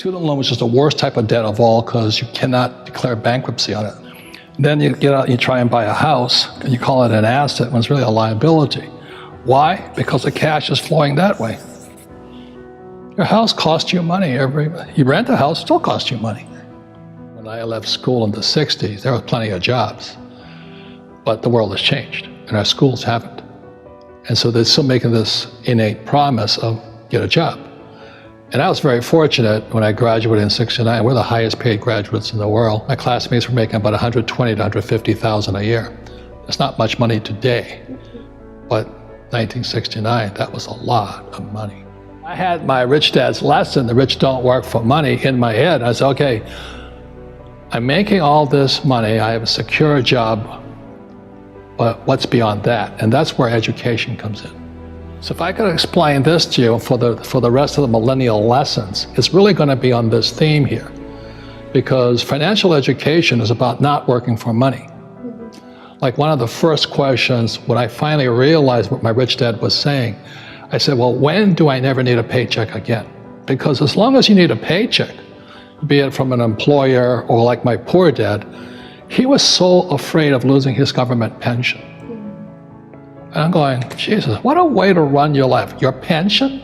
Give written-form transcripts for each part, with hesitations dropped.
Student loan, which is the worst type of debt of all because you cannot declare bankruptcy on it. Then you get out and you try and buy a house and you call it an asset when it's really a liability. Why? Because the cash is flowing that way. Your house costs you money. You rent a house, it still costs you money. When I left school in the 60s, there were plenty of jobs. But the world has changed and our schools haven't. And so they're still making this innate promise of get a job. And I was very fortunate when I graduated in '69. We're the highest paid graduates in the world. My classmates were making about $120,000 to $150,000 a year. That's not much money today, but 1969, that was a lot of money. I had my rich dad's lesson, the rich don't work for money, in my head. I said, okay, I'm making all this money, I have a secure job, but what's beyond that? And that's where education comes in. So if I could explain this to you for the rest of the millennial lessons, it's really going to be on this theme here. Because financial education is about not working for money. Like one of the first questions, when I finally realized what my rich dad was saying, I said, well, when do I never need a paycheck again? Because as long as you need a paycheck, be it from an employer or like my poor dad, he was so afraid of losing his government pension. And I'm going, Jesus, what a way to run your life. Your pension?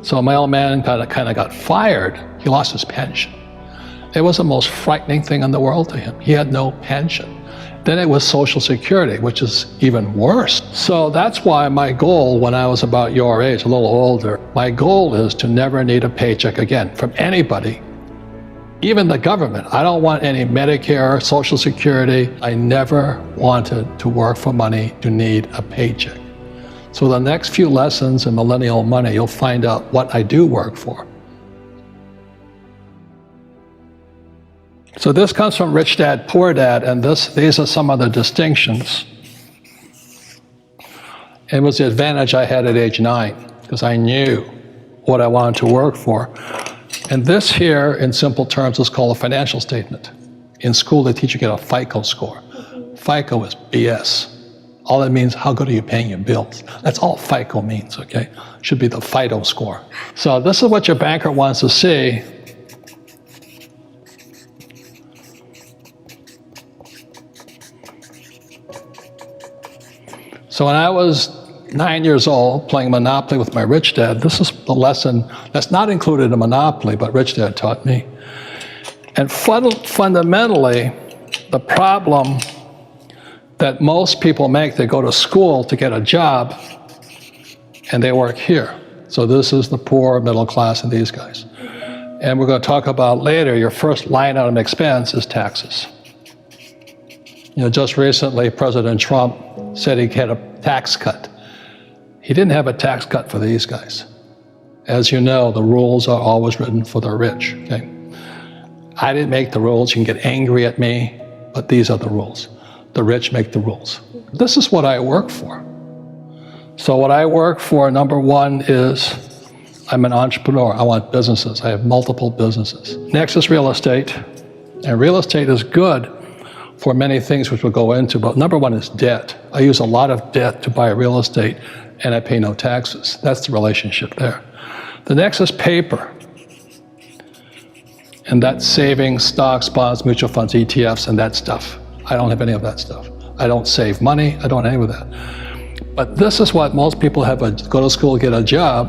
So my old man kind of got fired. He lost his pension. It was the most frightening thing in the world to him. He had no pension. Then it was Social Security, which is even worse. So that's why my goal when I was about your age, a little older, my goal is to never need a paycheck again from anybody, even the government. I don't want any Medicare, Social Security. I never wanted to work for money, to need a paycheck. So the next few lessons in Millennial Money, you'll find out what I do work for. So this comes from Rich Dad, Poor Dad, and these are some of the distinctions. It was the advantage I had at age 9, because I knew what I wanted to work for. And this here, in simple terms, is called a financial statement. In school, they teach you to get a FICO score. FICO is BS. All that means, how good are you paying your bills? That's all FICO means, okay? Should be the FIDO score. So this is what your banker wants to see. So when I was 9 years old, playing Monopoly with my rich dad, this is the lesson that's not included in Monopoly, but rich dad taught me. And fundamentally, the problem that most people make, they go to school to get a job, and they work here. So this is the poor, middle class, and these guys. And we're going to talk about later, your first line item expense is taxes. You know, just recently, President Trump said he had a tax cut. He didn't have a tax cut for these guys. As you know, the rules are always written for the rich, okay? I didn't make the rules. You can get angry at me, but these are the rules. The rich make the rules. This is what I work for. So what I work for, number one, is I'm an entrepreneur. I want businesses. I have multiple businesses. Next is real estate. And real estate is good for many things which we'll go into, but number one is debt. I use a lot of debt to buy real estate, and I pay no taxes. That's the relationship there. The next is paper. And that's savings, stocks, bonds, mutual funds, ETFs, and that stuff. I don't have any of that stuff. I don't save money. I don't have any of that. But this is what most people have: go to school, get a job,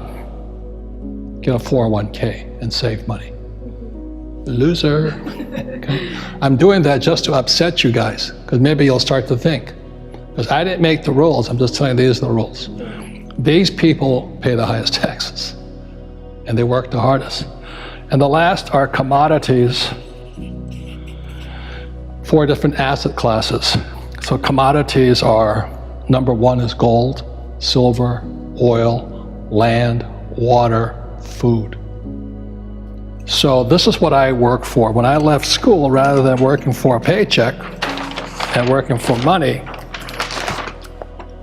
get a 401k, and save money. Loser. Okay. I'm doing that just to upset you guys, because maybe you'll start to think. Because I didn't make the rules. I'm just telling you these are the rules. These people pay the highest taxes, and they work the hardest. And the last are commodities. 4 different asset classes. So commodities are, number one is gold, silver, oil, land, water, food. So this is what I work for. When I left school, rather than working for a paycheck and working for money,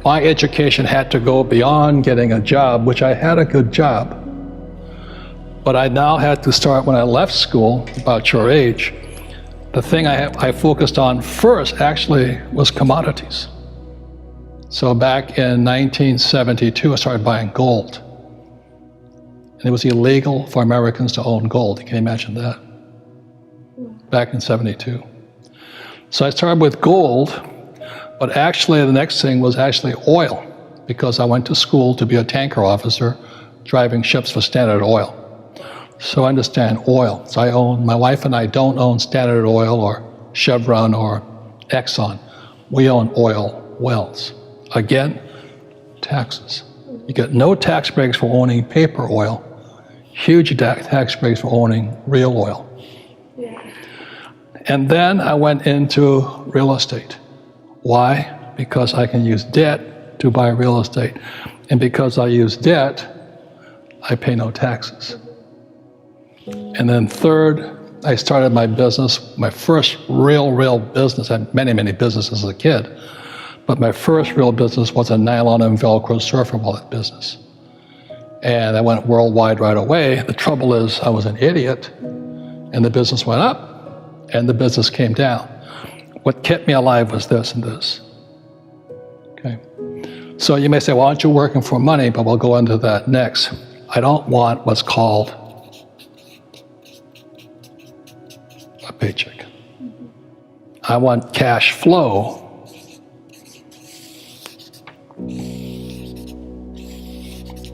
my education had to go beyond getting a job, which I had a good job. But I now had to start, when I left school, about your age, the thing I focused on first actually was commodities. So back in 1972, I started buying gold. And it was illegal for Americans to own gold. Can you imagine that? Back in '72. So I started with gold, but actually the next thing was actually oil, because I went to school to be a tanker officer, driving ships for Standard Oil. So I understand oil. So my wife and I don't own Standard Oil or Chevron or Exxon. We own oil wells. Again, taxes. You get no tax breaks for owning paper oil, huge tax breaks for owning real oil. And then I went into real estate. Why? Because I can use debt to buy real estate. And because I use debt, I pay no taxes. And then third, I started my business, my first real business. I had many businesses as a kid. But my first real business was a nylon and Velcro surfer wallet business. And I went worldwide right away. The trouble is I was an idiot, and the business went up, and the business came down. What kept me alive was this and this. Okay. So you may say, well, aren't you working for money? But we'll go into that next. I don't want what's called a paycheck. I want cash flow.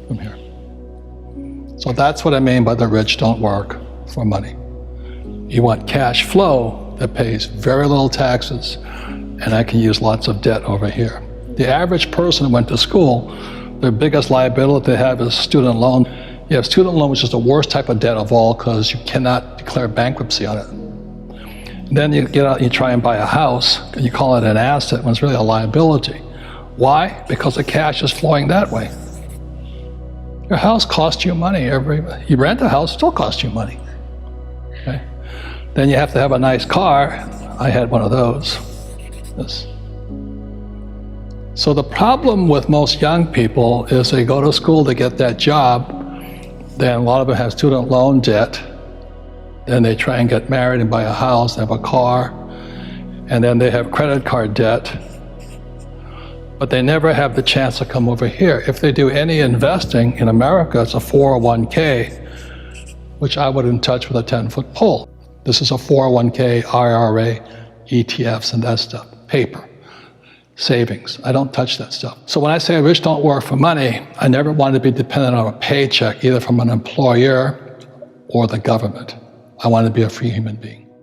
From here. So that's what I mean by the rich don't work for money. You want cash flow that pays very little taxes, and I can use lots of debt over here. The average person who went to school, their biggest liability they have is student loan. You have student loan, which is the worst type of debt of all because you cannot declare bankruptcy on it. And then you get out and you try and buy a house, and you call it an asset when it's really a liability. Why? Because the cash is flowing that way. Your house costs you money. You rent a house, still costs you money. Okay? Then you have to have a nice car. I had one of those. This. So the problem with most young people is they go to school to get that job, then a lot of them have student loan debt, then they try and get married and buy a house, they have a car, and then they have credit card debt, but they never have the chance to come over here. If they do any investing in America, it's a 401k, which I wouldn't touch with a 10-foot pole. This is a 401k, IRA, ETFs, and that stuff, paper, savings. I don't touch that stuff. So when I say rich don't work for money, I never wanted to be dependent on a paycheck, either from an employer or the government. I wanted to be a free human being.